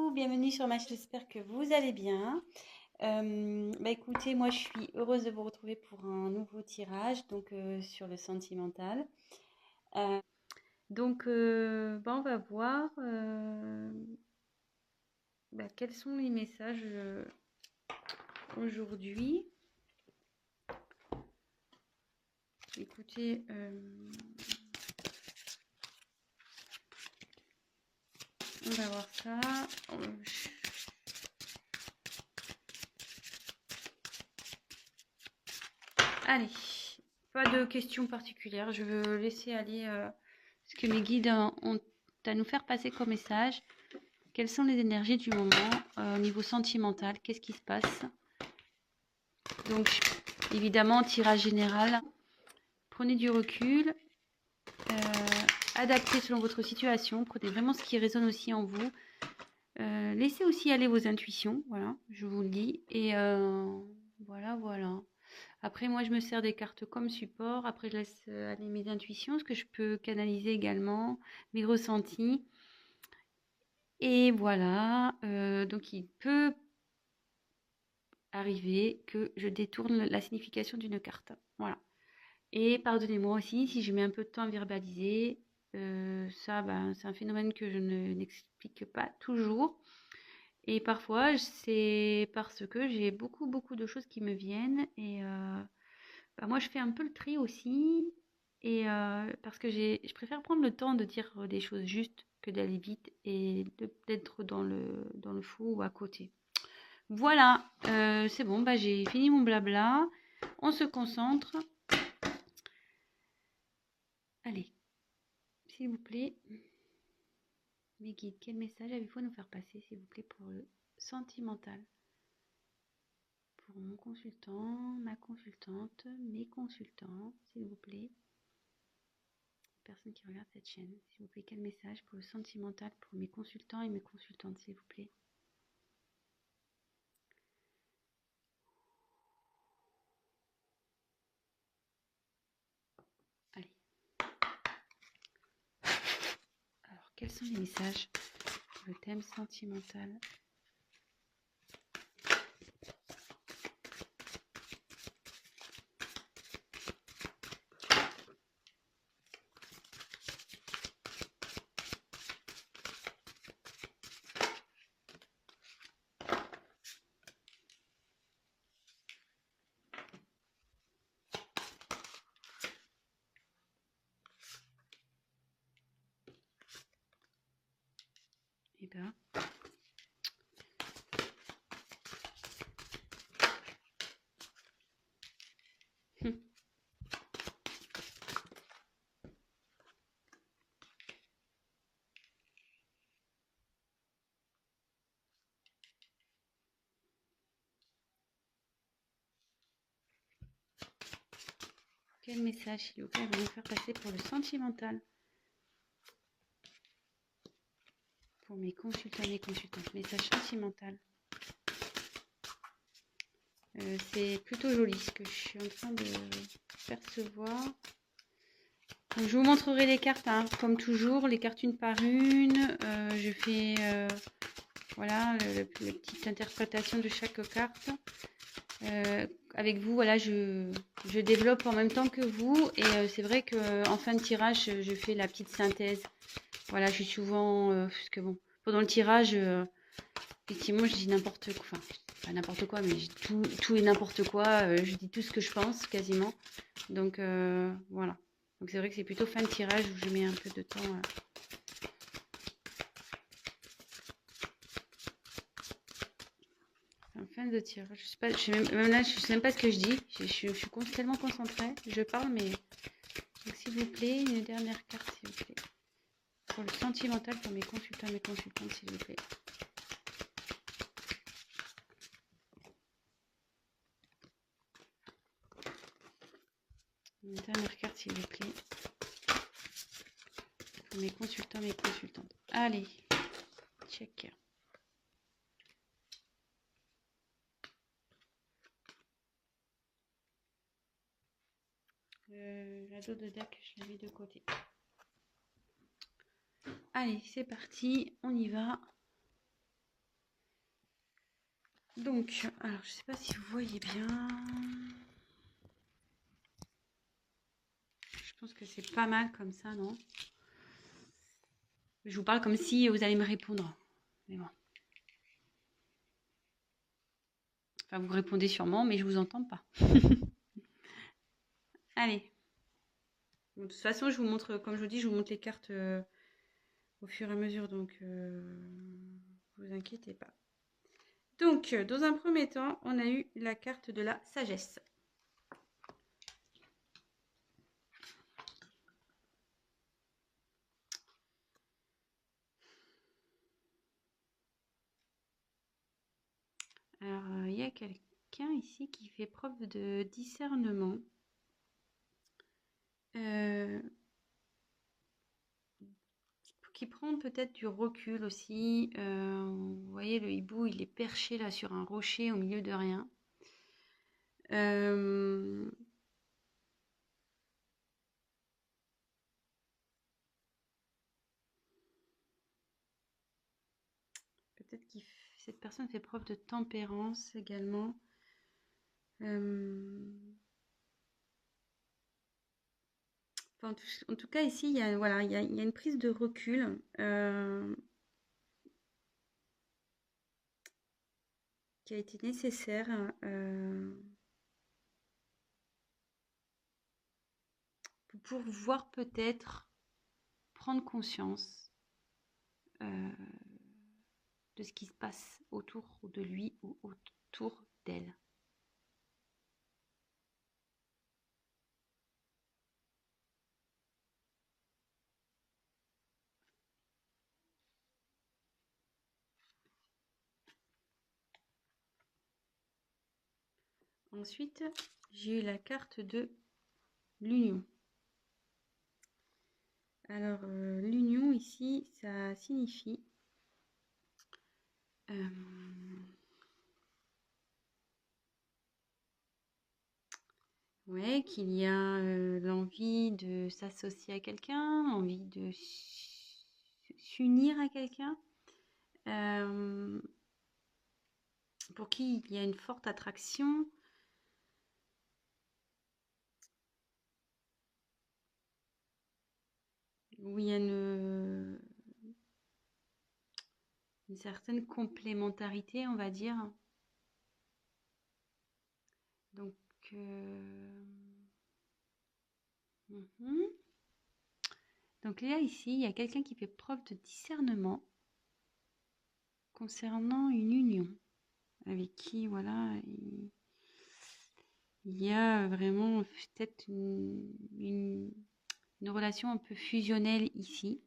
coucou, bienvenue sur ma chaîne, j'espère que vous allez bien. Écoutez, moi je suis heureuse de vous retrouver pour un nouveau tirage donc sur le sentimental. Euh, on va voir quels sont les messages aujourd'hui. Écoutez, on va voir ça. Allez, pas de questions particulières. Je veux laisser aller ce que mes guides ont à nous faire passer comme message. Quelles sont les énergies du moment au niveau sentimental? Qu'est-ce qui se passe? Donc, évidemment, tirage général. Prenez du recul. Adaptez selon votre situation. Prenez vraiment ce qui résonne aussi en vous. Laissez aussi aller vos intuitions. Voilà, je vous le dis. Et voilà. Après, moi, je me sers des cartes comme support. Après, je laisse aller mes intuitions, ce que je peux canaliser également, mes ressentis. Et voilà. Donc, il peut arriver que je détourne la signification d'une carte. Voilà. Et pardonnez-moi aussi si je mets un peu de temps à verbaliser. Ça, c'est un phénomène que je n'explique pas toujours. Et parfois, c'est parce que j'ai beaucoup de choses qui me viennent. Et moi, je fais un peu le tri aussi. Et parce que je préfère prendre le temps de dire des choses justes que d'aller vite et d'être dans le faux ou à côté. Voilà, c'est bon, j'ai fini mon blabla. On se concentre. Allez, s'il vous plaît, mes guides, quel message avez-vous à nous faire passer, s'il vous plaît, pour le sentimental? Pour mon consultant, ma consultante, mes consultants, s'il vous plaît. Personne qui regarde cette chaîne, s'il vous plaît, quel message pour le sentimental, pour mes consultants et mes consultantes, s'il vous plaît? Allez. Alors, quels sont les messages pour le thème sentimental? Eh bien, quel message, s'il vous plaît, va nous faire passer pour le sentimental? Pour mes consultants et mes consultantes. Message sentimental. C'est plutôt joli ce que je suis en train de percevoir. Donc, je vous montrerai les cartes, hein, comme toujours, les cartes une par une. Je fais voilà la petite interprétation de chaque carte. Avec vous, voilà, je développe en même temps que vous. Et c'est vrai qu'en fin de tirage, je fais la petite synthèse. Voilà, je suis souvent... parce que bon, pendant le tirage, effectivement, je dis n'importe quoi. Enfin, pas n'importe quoi, mais tout et n'importe quoi. Je dis tout ce que je pense, quasiment. Donc, voilà. Donc, c'est vrai que c'est plutôt fin de tirage où je mets un peu de temps. En fin de tirage. Je sais pas, même là, je sais même pas ce que je dis. Je suis tellement concentrée. Je parle, mais... Donc, s'il vous plaît, une dernière carte, s'il vous plaît. Pour le sentimental, pour mes consultants et mes consultantes, s'il vous plaît. Une dernière carte, s'il vous plaît. Pour mes consultants, mes consultantes. Allez, check. La dos de deck, je l'ai mis de côté. Allez, c'est parti, on y va. Donc, alors je sais pas si vous voyez bien. Je pense que c'est pas mal comme ça, non? Je vous parle comme si vous allez me répondre. Mais bon. Enfin, vous répondez sûrement, mais je vous entends pas. Allez. Bon, de toute façon, je vous montre, comme je vous dis, je vous montre les cartes au fur et à mesure, donc vous inquiétez pas. Donc, dans un premier temps, on a eu la carte de la sagesse. Alors, il y a quelqu'un ici qui fait preuve de discernement. Qui prend peut-être du recul aussi. Vous voyez, le hibou, il est perché là sur un rocher au milieu de rien. Peut-être que cette personne fait preuve de tempérance également. Enfin, en tout cas, ici, il y a, voilà, il y a une prise de recul qui a été nécessaire pour pouvoir peut-être prendre conscience de ce qui se passe autour de lui ou autour d'elle. Ensuite, j'ai eu la carte de l'union. Alors, l'union ici, ça signifie ouais, qu'il y a l'envie de s'associer à quelqu'un, l'envie de s'unir à quelqu'un, pour qui il y a une forte attraction. Où il y a une certaine complémentarité, on va dire. Donc, donc là, ici, il y a quelqu'un qui fait preuve de discernement concernant une union avec qui, voilà, il y a vraiment peut-être une relation un peu fusionnelle ici.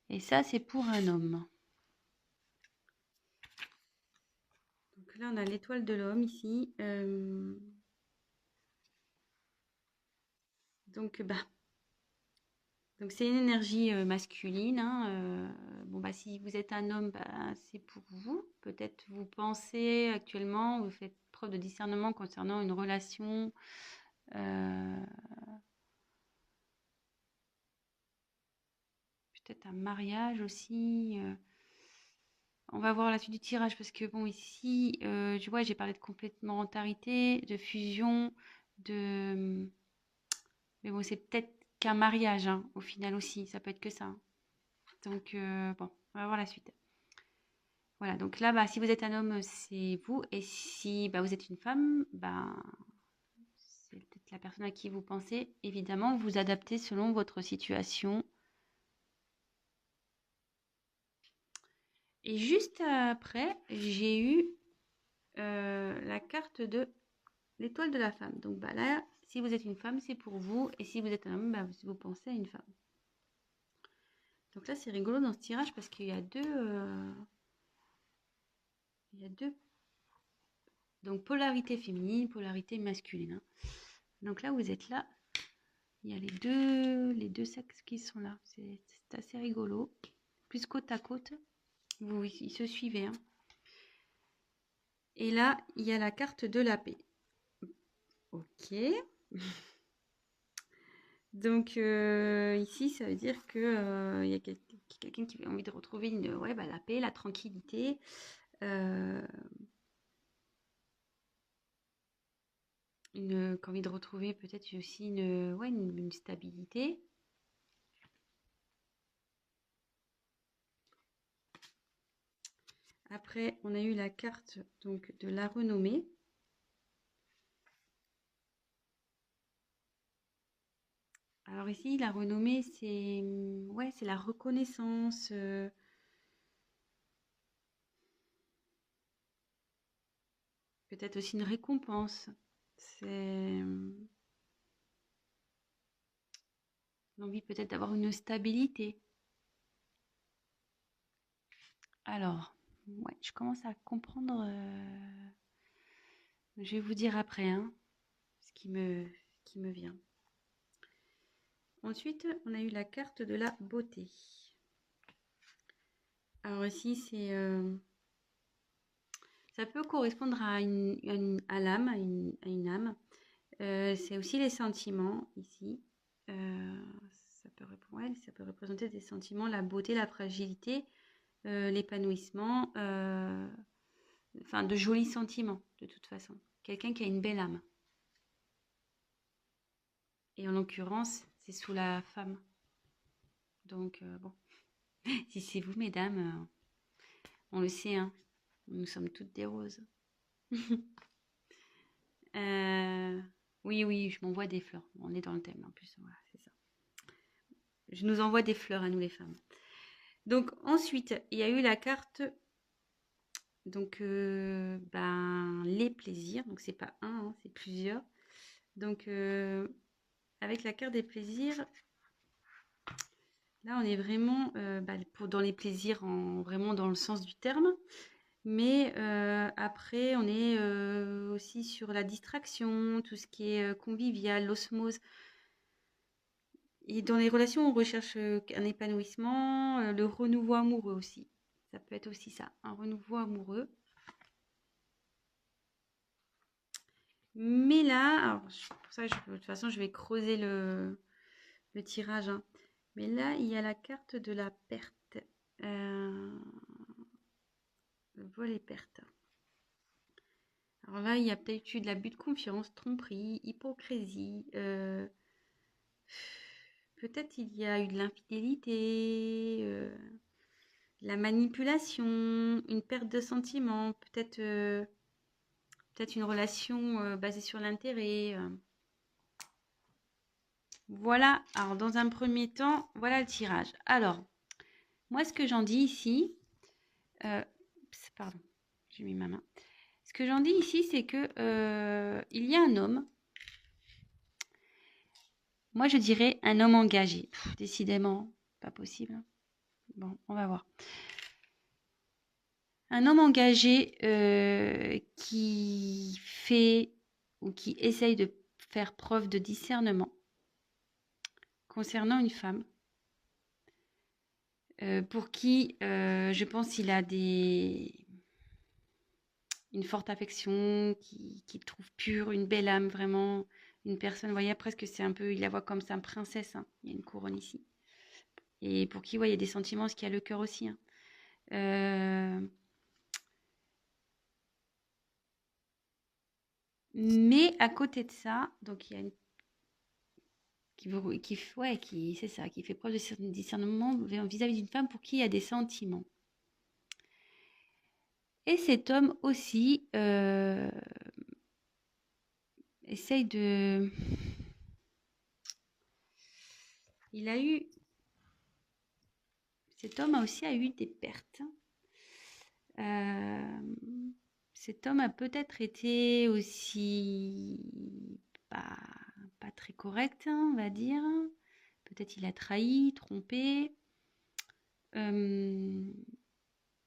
Et ça, c'est pour un homme. Donc là, on a l'étoile de l'homme ici. Donc, donc c'est une énergie masculine. Hein, bon, si vous êtes un homme, c'est pour vous. Peut-être vous pensez actuellement, vous faites preuve de discernement concernant une relation. Peut-être un mariage aussi. On va voir la suite du tirage parce que bon ici, tu vois, j'ai parlé de complémentarité, de fusion, de... Mais bon, c'est peut-être qu'un mariage hein, au final aussi, ça peut être que ça. Hein. Donc bon, on va voir la suite. Voilà, donc là, si vous êtes un homme, c'est vous. Et si vous êtes une femme, c'est peut-être la personne à qui vous pensez. Évidemment, vous adaptez selon votre situation. Et juste après, j'ai eu la carte de l'étoile de la femme. Donc là, si vous êtes une femme, c'est pour vous. Et si vous êtes un homme, vous pensez à une femme. Donc là, c'est rigolo dans ce tirage parce qu'il y a deux... il y a deux... Donc polarité féminine, polarité masculine. Hein. Donc là, vous êtes là. Il y a les deux sexes qui sont là. C'est assez rigolo. Plus côte à côte. Ils se suivaient. Hein. Et là, il y a la carte de la paix. Ok. Donc ici, ça veut dire que y a quelqu'un qui a envie de retrouver la paix, la tranquillité. Envie de retrouver peut-être aussi une stabilité. Après, on a eu la carte donc de la renommée. Alors ici, la renommée, c'est la reconnaissance. Peut-être aussi une récompense. C'est l'envie peut-être d'avoir une stabilité. Alors, ouais, je commence à comprendre. Je vais vous dire après, hein, ce qui me vient. Ensuite, on a eu la carte de la beauté. Alors ici, ça peut correspondre à l'âme, à une âme. C'est aussi les sentiments ici. Ça peut représenter des sentiments, la beauté, la fragilité, l'épanouissement, enfin de jolis sentiments de toute façon. Quelqu'un qui a une belle âme. Et en l'occurrence, c'est sous la femme. Donc bon, si c'est vous mesdames, on le sait, hein, nous sommes toutes des roses. Oui, je m'envoie des fleurs. On est dans le thème en plus, voilà, c'est ça. Je nous envoie des fleurs à nous les femmes. Donc ensuite, il y a eu la carte, donc les plaisirs. Donc c'est pas un, hein, c'est plusieurs. Donc avec la carte des plaisirs, là on est vraiment dans les plaisirs, vraiment dans le sens du terme. Mais après, on est aussi sur la distraction, tout ce qui est convivial, l'osmose. Et dans les relations, on recherche un épanouissement, le renouveau amoureux aussi. Ça peut être aussi ça, un renouveau amoureux. Mais là, alors, pour ça, de toute façon, je vais creuser le tirage, hein. Mais là, il y a la carte de la perte. Le vol et perte. Alors là, il y a peut-être eu de l'abus de confiance, tromperie, hypocrisie. Peut-être il y a eu de l'infidélité, la manipulation, une perte de sentiments, peut-être une relation basée sur l'intérêt. Voilà, alors dans un premier temps, voilà le tirage. Alors, moi ce que j'en dis ici, pardon, j'ai mis ma main. Ce que j'en dis ici, c'est que il y a un homme. Moi, je dirais un homme engagé. Décidément, pas possible. Bon, on va voir. Un homme engagé qui fait ou qui essaye de faire preuve de discernement concernant une femme pour qui, je pense, il a une forte affection, qui trouve pure, une belle âme, vraiment, une personne, vous voyez, presque c'est un peu, il la voit comme sa princesse, hein. Il y a une couronne ici. Et pour qui, ouais, il y a des sentiments, ce qui a le cœur aussi, hein. Mais à côté de ça, donc il y a une c'est ça, qui fait preuve de discernement vis-à-vis d'une femme pour qui il y a des sentiments. Et cet homme aussi essaye de... Cet homme a aussi eu des pertes. Cet homme a peut-être été aussi pas très correct, hein, on va dire. Peut-être il a trahi, trompé.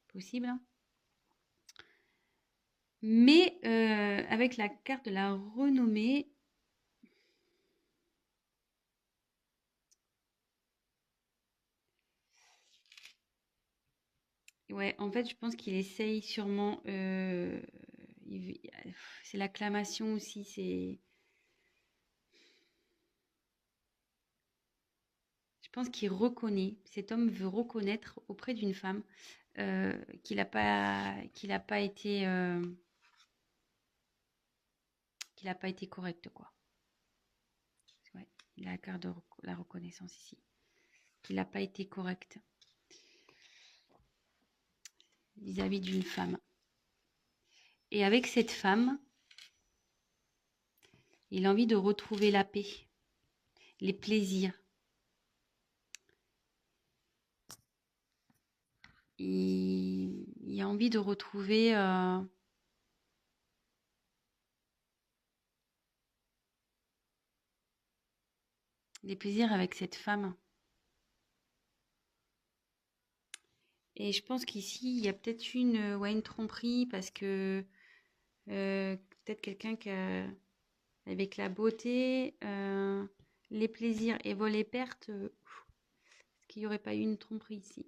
Possible, hein. Mais avec la carte de la renommée, ouais, en fait, je pense qu'il essaye sûrement. C'est l'acclamation aussi. Je pense qu'il reconnaît, cet homme veut reconnaître auprès d'une femme qu'il n'a pas été correct, quoi. Ouais, il a la carte de la reconnaissance ici. Qu'il n'a pas été correct vis-à-vis d'une femme. Et avec cette femme, il a envie de retrouver la paix, les plaisirs. Il a envie de retrouver les plaisirs avec cette femme. Et je pense qu'ici, il y a peut-être une tromperie parce que peut-être quelqu'un qui a, avec la beauté, les plaisirs et les pertes, est-ce qu'il n'y aurait pas eu une tromperie ici?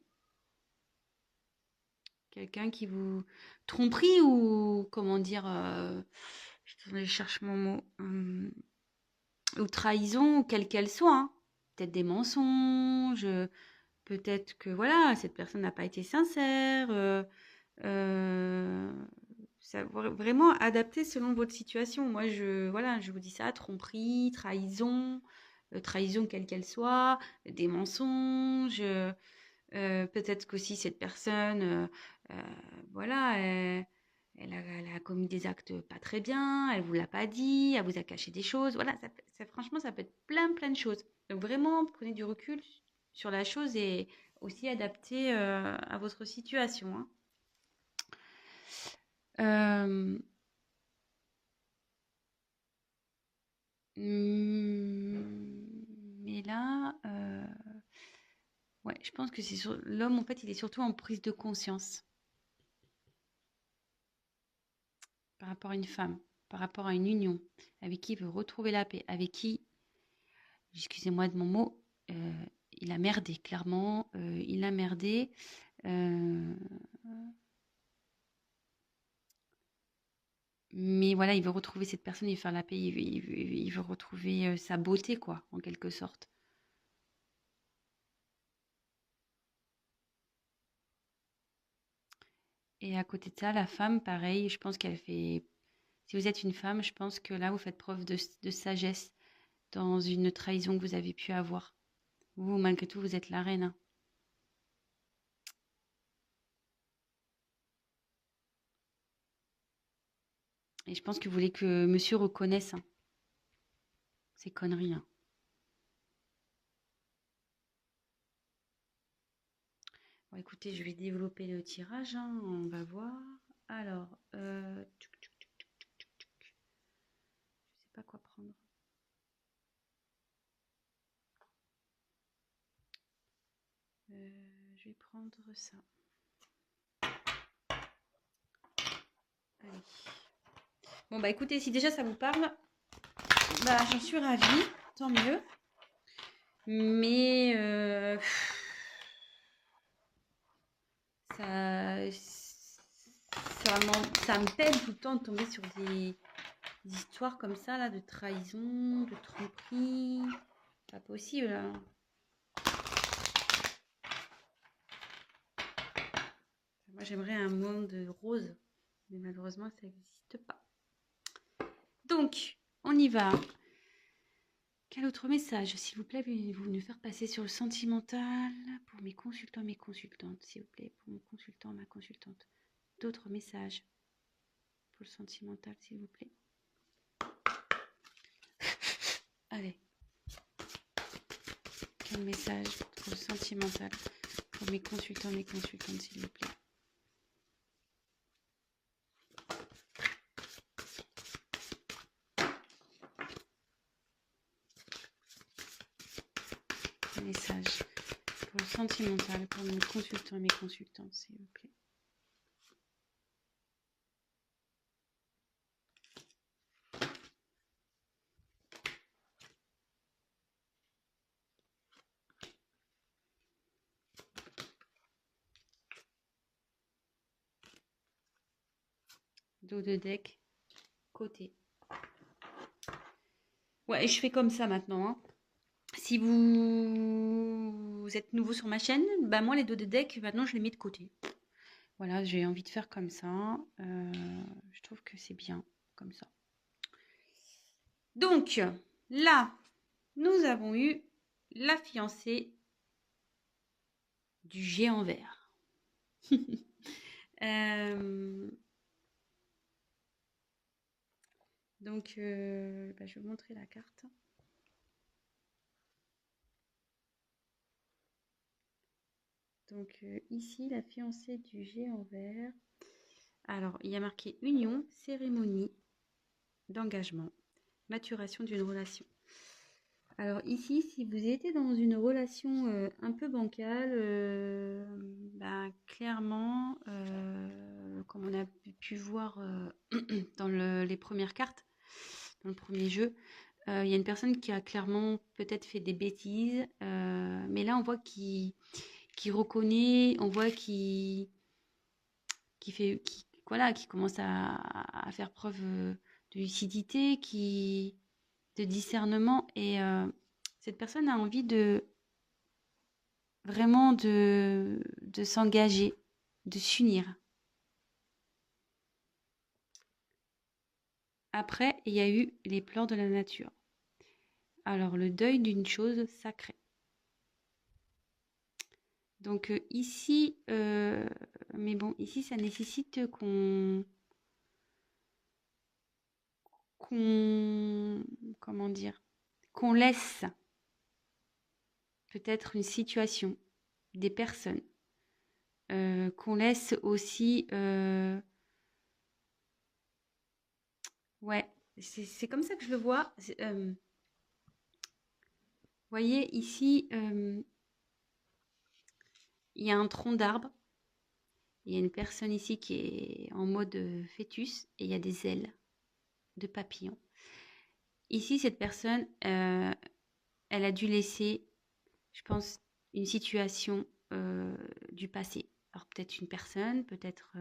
Quelqu'un qui vous... Tromperie ou, comment dire, je cherche mon mot, ou trahison, quelle qu'elle soit, hein. Peut-être des mensonges, peut-être que, voilà, cette personne n'a pas été sincère, ça, vraiment adapté selon votre situation. Moi, je vous dis ça, tromperie, trahison, trahison quelle qu'elle soit, des mensonges, peut-être qu'aussi cette personne, voilà, elle a commis des actes pas très bien, elle vous l'a pas dit, elle vous a caché des choses. Voilà, franchement, ça peut être plein de choses. Donc vraiment, prenez du recul sur la chose et aussi adapté à votre situation, hein. Mais là, ouais, je pense que c'est l'homme, en fait, il est surtout en prise de conscience par rapport à une femme, par rapport à une union, avec qui il veut retrouver la paix, avec qui, excusez-moi de mon mot, il a merdé, clairement, il a merdé. Mais voilà, il veut retrouver cette personne, il veut faire la paix, il veut retrouver sa beauté, quoi, en quelque sorte. Et à côté de ça, la femme, pareil, je pense qu'elle fait... Si vous êtes une femme, je pense que là, vous faites preuve de sagesse dans une trahison que vous avez pu avoir. Vous, malgré tout, vous êtes la reine, hein. Et je pense que vous voulez que monsieur reconnaisse, hein, ces conneries, hein. Bon, écoutez, je vais développer le tirage, hein, on va voir. Alors, je sais pas quoi prendre. Je vais prendre ça. Allez. Bon, bah écoutez, si déjà ça vous parle, bah j'en suis ravie, tant mieux. Mais ça, ça me peine tout le temps de tomber sur des histoires comme ça, là, de trahison, de tromperie. Pas possible, hein. Moi, j'aimerais un monde rose, mais malheureusement, ça n'existe pas. Donc, on y va. Quel autre message, s'il vous plaît, voulez-vous nous faire passer sur le sentimental pour mes consultants, mes consultantes, s'il vous plaît, pour mon consultant, ma consultante. D'autres messages pour le sentimental, s'il vous plaît. Allez. Quel message pour le sentimental pour mes consultants, mes consultantes, s'il vous plaît. Message pour le sentimental pour mes consultants et mes consultantes, s'il vous plaît. Dos de deck, côté. Ouais, je fais comme ça maintenant, hein. Si vous êtes nouveau sur ma chaîne, bah moi les dos de deck, maintenant je les mets de côté. Voilà, j'ai envie de faire comme ça. Je trouve que c'est bien comme ça. Donc là, nous avons eu la fiancée du géant vert. Donc, je vais vous montrer la carte. Donc, ici, la fiancée du géant vert. Alors, il y a marqué union, cérémonie d'engagement, maturation d'une relation. Alors ici, si vous étiez dans une relation un peu bancale, clairement, comme on a pu voir dans les premières cartes, dans le premier jeu, il y a une personne qui a clairement peut-être fait des bêtises, mais là on voit qu'il reconnaît, on voit qu'il voilà, qui commence à faire preuve de lucidité, de discernement, et cette personne a envie de vraiment de s'engager, de s'unir. Après, il y a eu les plans de la nature. Alors, le deuil d'une chose sacrée. Donc ici, mais bon, ici, ça nécessite comment dire, qu'on laisse peut-être une situation, des personnes, qu'on laisse aussi, ouais, c'est comme ça que je le vois. Voyez ici, il y a un tronc d'arbre. Il y a une personne ici qui est en mode fœtus et il y a des ailes de papillon. Ici, cette personne, elle a dû laisser, je pense, une situation du passé. Alors peut-être une personne, peut-être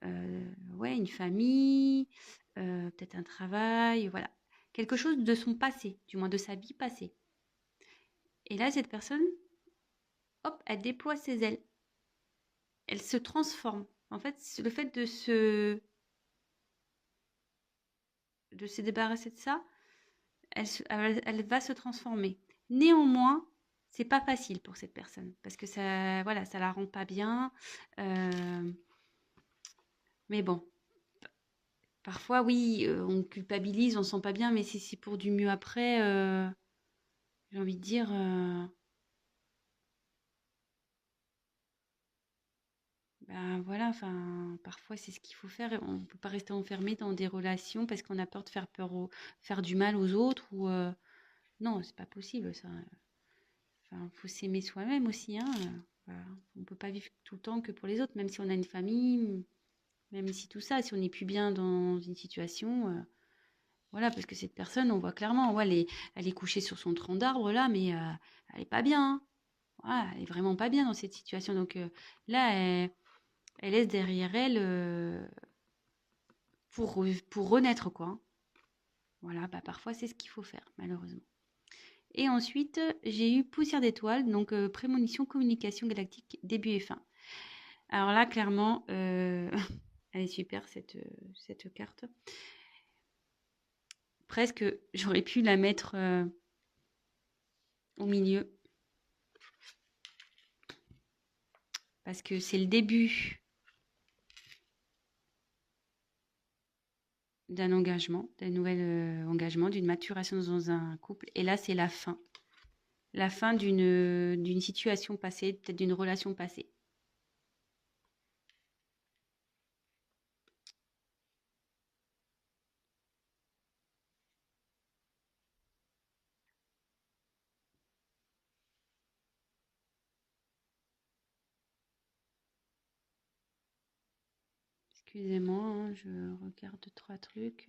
ouais, une famille, peut-être un travail, voilà. Quelque chose de son passé, du moins de sa vie passée. Et là, cette personne, hop, elle déploie ses ailes. Elle se transforme. En fait, le fait de se débarrasser de ça, elle va se transformer. Néanmoins, c'est pas facile pour cette personne parce que ça, voilà, ça la rend pas bien. Mais bon, parfois, oui, on culpabilise, on se sent pas bien, mais si c'est pour du mieux après, j'ai envie de dire, ben voilà, enfin, parfois c'est ce qu'il faut faire. On peut pas rester enfermé dans des relations parce qu'on a peur de faire du mal aux autres ou non, c'est pas possible ça. Enfin, faut s'aimer soi-même aussi, hein. Voilà. On peut pas vivre tout le temps que pour les autres, même si on a une famille, même si tout ça, si on n'est plus bien dans une situation, voilà, parce que cette personne, on voit clairement, ouais, elle est couchée sur son tronc d'arbre là, mais elle est pas bien, hein. Voilà, elle est vraiment pas bien dans cette situation. Donc là, elle laisse derrière elle pour renaître, quoi, hein. Voilà, bah parfois c'est ce qu'il faut faire, malheureusement. Et ensuite, j'ai eu Poussière d'étoiles, donc prémonition, communication galactique, début et fin. Alors là, clairement, elle est super cette carte. Presque, j'aurais pu la mettre au milieu. Parce que c'est le début d'un engagement, d'un nouvel engagement, d'une maturation dans un couple. Et là, c'est la fin. La fin d'une situation passée, peut-être d'une relation passée. Excusez-moi, hein, je regarde 3 trucs.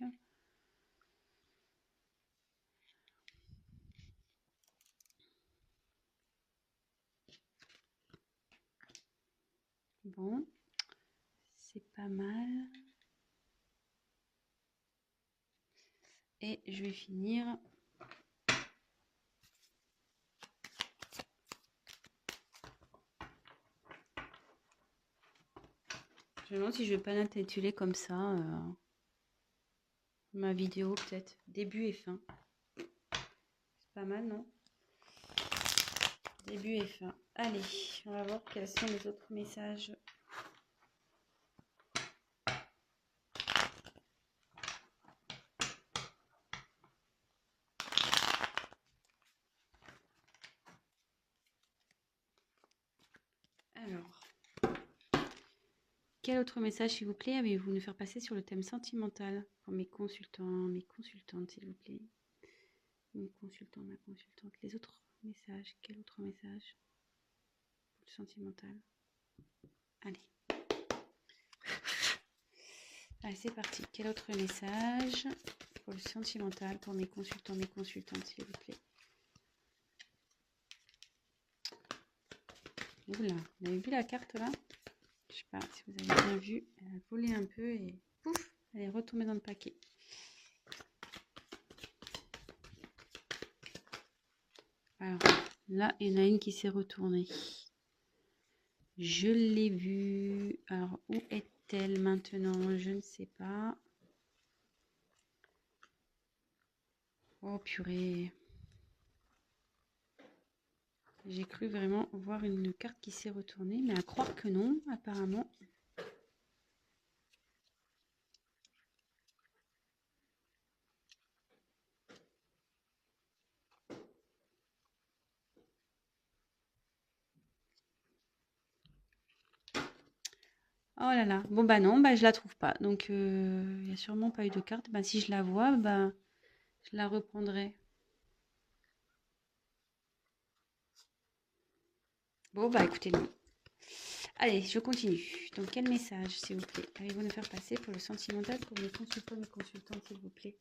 Bon, c'est pas mal. Et je vais finir Je me demande si je vais pas l'intituler comme ça. Ma vidéo peut-être. Début et fin. C'est pas mal, non? Début et fin. Allez, on va voir quels sont les autres messages. Alors, quel autre message, s'il vous plaît, avez-vous nous faire passer sur le thème sentimental pour mes consultants, mes consultantes, s'il vous plaît? Mon consultant, ma consultante. Les autres messages. Quel autre message pour le sentimental? Allez. Allez, c'est parti. Quel autre message pour le sentimental pour mes consultants, mes consultantes, s'il vous plaît? Oula, vous avez vu la carte là? Je sais pas si vous avez bien vu. Elle a volé un peu et pouf, elle est retombée dans le paquet. Alors là, il y en a une qui s'est retournée. Je l'ai vue. Alors, où est-elle maintenant? Je ne sais pas. Oh purée. J'ai cru vraiment voir une carte qui s'est retournée, mais à croire que non, apparemment. Oh là là. Bon bah non, bah je la trouve pas. Donc il n'y a sûrement pas eu de carte. Bah si je la vois, bah je la reprendrai. Bon bah écoutez, non. Allez, je continue. Donc quel message, s'il vous plaît, allez-vous nous faire passer pour le sentimental pour mes consultants, mes consultantes, s'il vous plaît?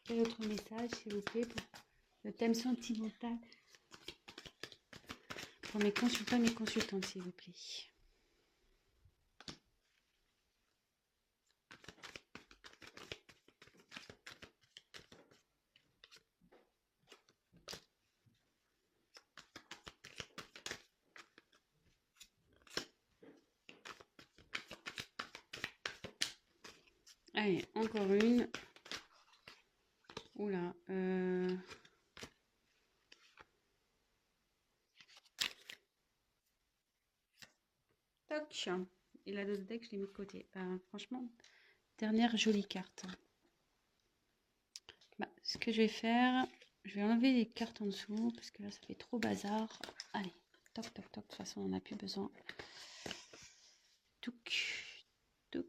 Quel autre message, s'il vous plaît, pour le thème sentimental pour mes consultants et mes consultantes, s'il vous plaît? Allez, encore une. Oula. Toc. Et la dose deck, je l'ai mis de côté. Franchement, dernière jolie carte. Bah, ce que je vais faire, je vais enlever les cartes en dessous parce que là, ça fait trop bazar. Allez, toc, toc, toc. De toute façon, on n'a plus besoin. Touc, touc.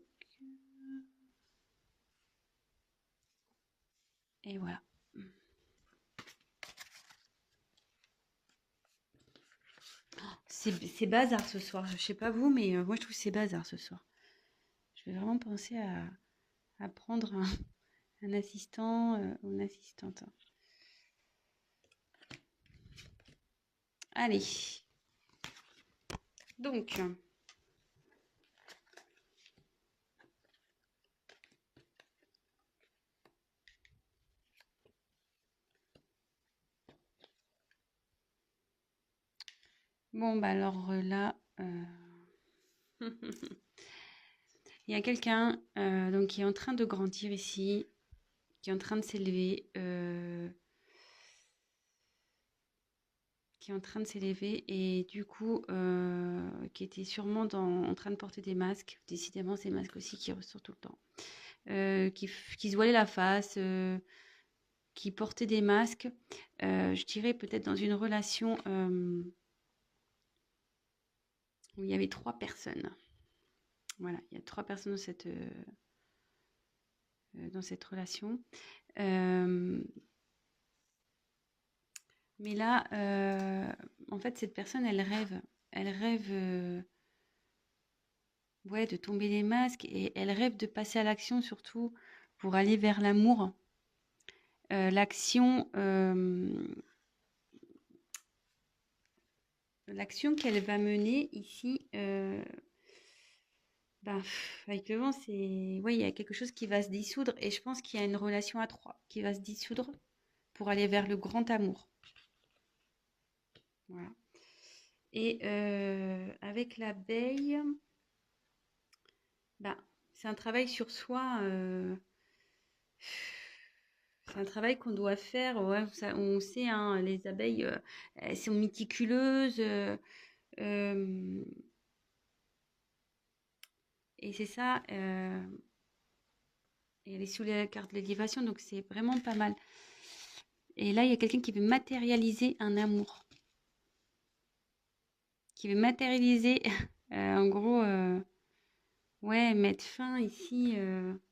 Et voilà. C'est bazar ce soir. Je sais pas vous, mais moi, je trouve que c'est bazar ce soir. Je vais vraiment penser à prendre un assistant ou une assistante. Allez. Donc, bon, bah alors là, il y a quelqu'un donc qui est en train de grandir ici, qui est en train de s'élever, qui est en train de s'élever et du coup, qui était sûrement en train de porter des masques. Décidément, ces masques aussi qui ressortent tout le temps. Qui se voilait la face, qui portait des masques. Je dirais peut-être dans une relation où il y avait 3 personnes. Voilà, il y a 3 personnes dans cette relation. Mais là, en fait, cette personne, elle rêve. Elle rêve ouais, de tomber les masques et elle rêve de passer à l'action surtout pour aller vers l'amour. L'action qu'elle va mener ici, avec le vent, c'est... Ouais, il y a quelque chose qui va se dissoudre et je pense qu'il y a une relation à 3 qui va se dissoudre pour aller vers le grand amour. Voilà. Et avec l'abeille, c'est un travail sur soi. C'est un travail qu'on doit faire. Ouais, on sait, hein, les abeilles, elles sont méticuleuses. Et c'est ça. Et elle est sous la carte de l'élévation, donc c'est vraiment pas mal. Et là, il y a quelqu'un qui veut matérialiser un amour. Qui veut matérialiser, en gros, ouais, mettre fin ici,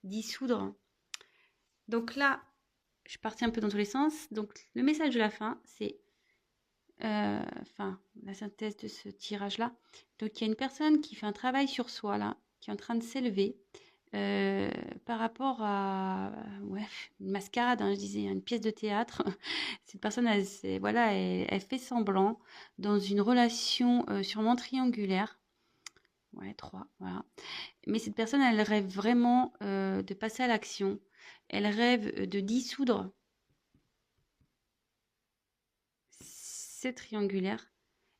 dissoudre. Donc là, je suis partie un peu dans tous les sens. Donc le message de la fin, c'est la synthèse de ce tirage-là. Donc il y a une personne qui fait un travail sur soi là, qui est en train de s'élever par rapport à une mascarade, hein, je disais, une pièce de théâtre. Cette personne, elle fait semblant dans une relation sûrement triangulaire. Ouais, 3, voilà. Mais cette personne, elle rêve vraiment de passer à l'action. Elle rêve de dissoudre cette triangulaire.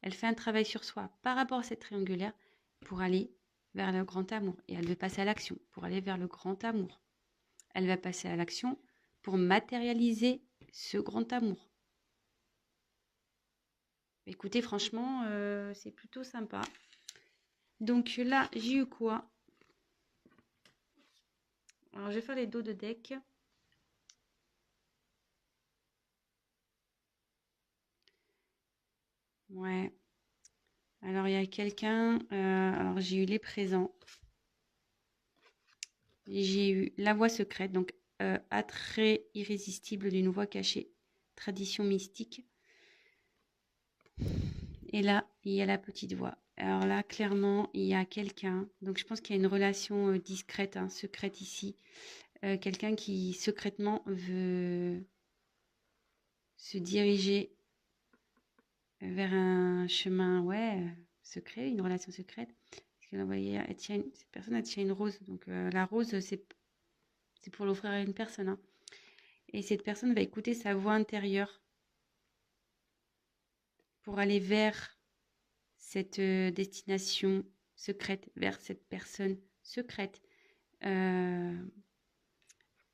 Elle fait un travail sur soi par rapport à cette triangulaire pour aller vers le grand amour. Et elle veut passer à l'action pour aller vers le grand amour. Elle va passer à l'action pour matérialiser ce grand amour. Écoutez, franchement, c'est plutôt sympa. Donc là, j'ai eu quoi? Alors, je vais faire les dos de deck. Ouais. Alors, il y a quelqu'un... alors, j'ai eu les présents. J'ai eu la voix secrète, donc attrait irrésistible d'une voix cachée, tradition mystique. Et là, il y a la petite voix. Alors là, clairement, il y a quelqu'un. Donc, je pense qu'il y a une relation discrète, hein, secrète ici. Quelqu'un qui secrètement veut se diriger vers un chemin, secret, une relation secrète. Parce qu'elle envoyait, cette personne elle tient une rose. Donc, la rose, c'est pour l'offrir à une personne, hein. Et cette personne va écouter sa voix intérieure pour aller vers cette destination secrète, vers cette personne secrète.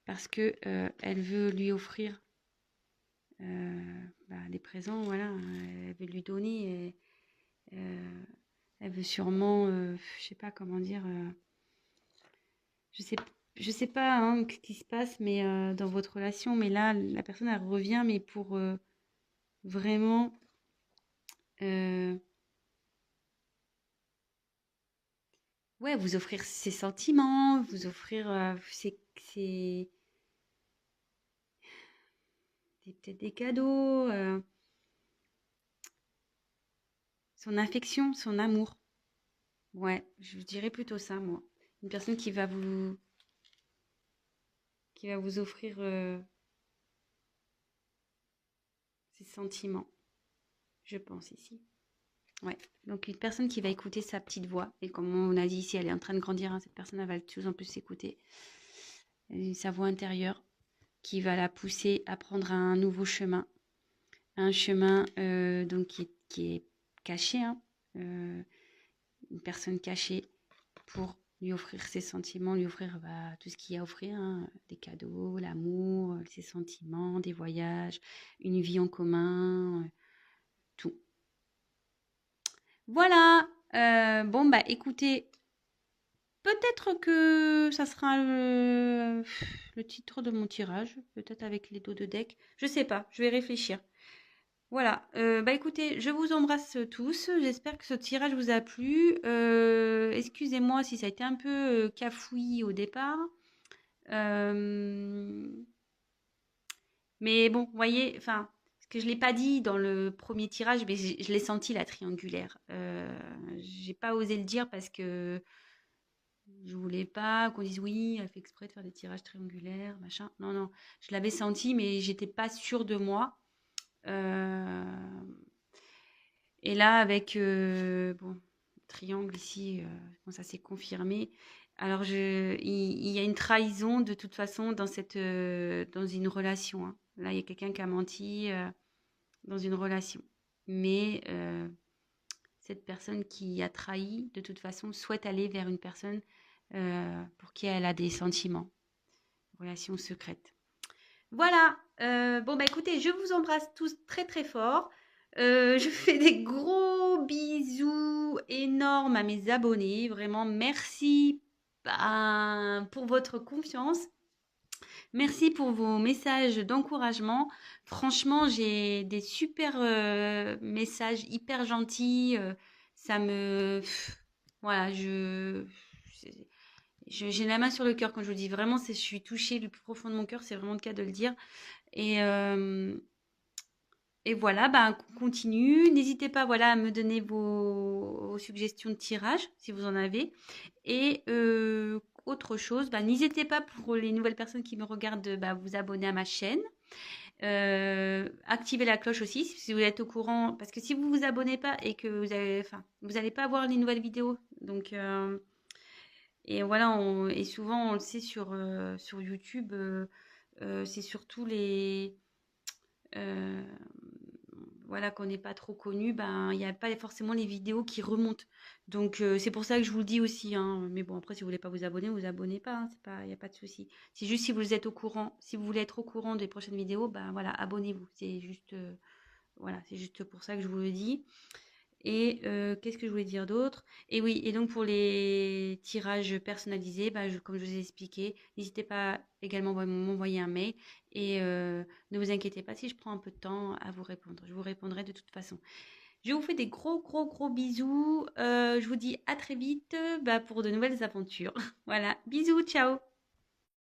Parce que elle veut lui offrir des présents, voilà. Elle veut lui donner. Elle veut sûrement, je sais pas comment dire. Je sais pas, hein, ce qui se passe, mais dans votre relation. Mais là, la personne elle revient, mais pour vraiment. Vous offrir ses sentiments, vous offrir peut-être des cadeaux, son affection, son amour. Ouais, je dirais plutôt ça, moi. Une personne qui va vous offrir ses sentiments, je pense ici. Ouais, donc une personne qui va écouter sa petite voix. Et comme on a dit ici, elle est en train de grandir, hein, cette personne elle va de plus en plus s'écouter. Sa voix intérieure qui va la pousser à prendre un nouveau chemin. Un chemin donc qui est caché, hein, une personne cachée pour lui offrir ses sentiments, lui offrir tout ce qu'il y a à offrir, hein, des cadeaux, l'amour, ses sentiments, des voyages, une vie en commun, tout. Voilà. Écoutez, peut-être que ça sera le titre de mon tirage, peut-être avec les dos de deck. Je sais pas, je vais réfléchir. Voilà, bah écoutez, je vous embrasse tous. J'espère que ce tirage vous a plu. Excusez-moi si ça a été un peu cafouillis au départ. Euh, mais bon, vous voyez, enfin, ce que je ne l'ai pas dit dans le premier tirage, mais je l'ai senti la triangulaire. J'ai pas osé le dire parce que je voulais pas qu'on dise oui, elle fait exprès de faire des tirages triangulaires, machin. Non, non, je l'avais senti, mais j'étais pas sûre de moi. Euh, Et là, avec bon, triangle ici, bon, ça s'est confirmé. Alors, il y a une trahison de toute façon dans une relation, hein. Là, il y a quelqu'un qui a menti dans une relation. Mais cette personne qui a trahi, de toute façon, souhaite aller vers une personne pour qui elle a des sentiments, relation secrète. Voilà. Bon, bah écoutez, je vous embrasse tous très très fort. Je fais des gros bisous énormes à mes abonnés. Vraiment, merci pour votre confiance. Merci pour vos messages d'encouragement. Franchement, j'ai des super messages hyper gentils. Ça me... Voilà, j'ai la main sur le cœur quand je vous dis vraiment, je suis touchée du plus profond de mon cœur. C'est vraiment le cas de le dire. Et, euh, et voilà, bah, continue. N'hésitez pas voilà, à me donner vos suggestions de tirage, si vous en avez. Et autre chose, bah, n'hésitez pas pour les nouvelles personnes qui me regardent, bah, vous abonner à ma chaîne. Activez la cloche aussi si vous êtes au courant. Parce que si vous vous abonnez pas et que vous n'allez pas voir les nouvelles vidéos. Donc, et voilà, et souvent on le sait sur YouTube, c'est surtout euh, voilà, qu'on n'est pas trop connu, ben il n'y a pas forcément les vidéos qui remontent. Donc c'est pour ça que je vous le dis aussi, hein. Mais bon, après, si vous voulez pas vous abonnez pas, hein. C'est pas, il n'y a pas de souci. C'est juste si vous êtes au courant, si vous voulez être au courant des prochaines vidéos, ben voilà, abonnez-vous. C'est juste, voilà, c'est juste pour ça que je vous le dis. Et qu'est-ce que je voulais dire d'autre? Et oui, et donc pour les tirages personnalisés, bah, comme je vous ai expliqué, n'hésitez pas également à m'envoyer un mail et ne vous inquiétez pas si je prends un peu de temps à vous répondre. Je vous répondrai de toute façon. Je vous fais des gros, gros, gros bisous. Je vous dis à très vite bah, pour de nouvelles aventures. Voilà, bisous, ciao!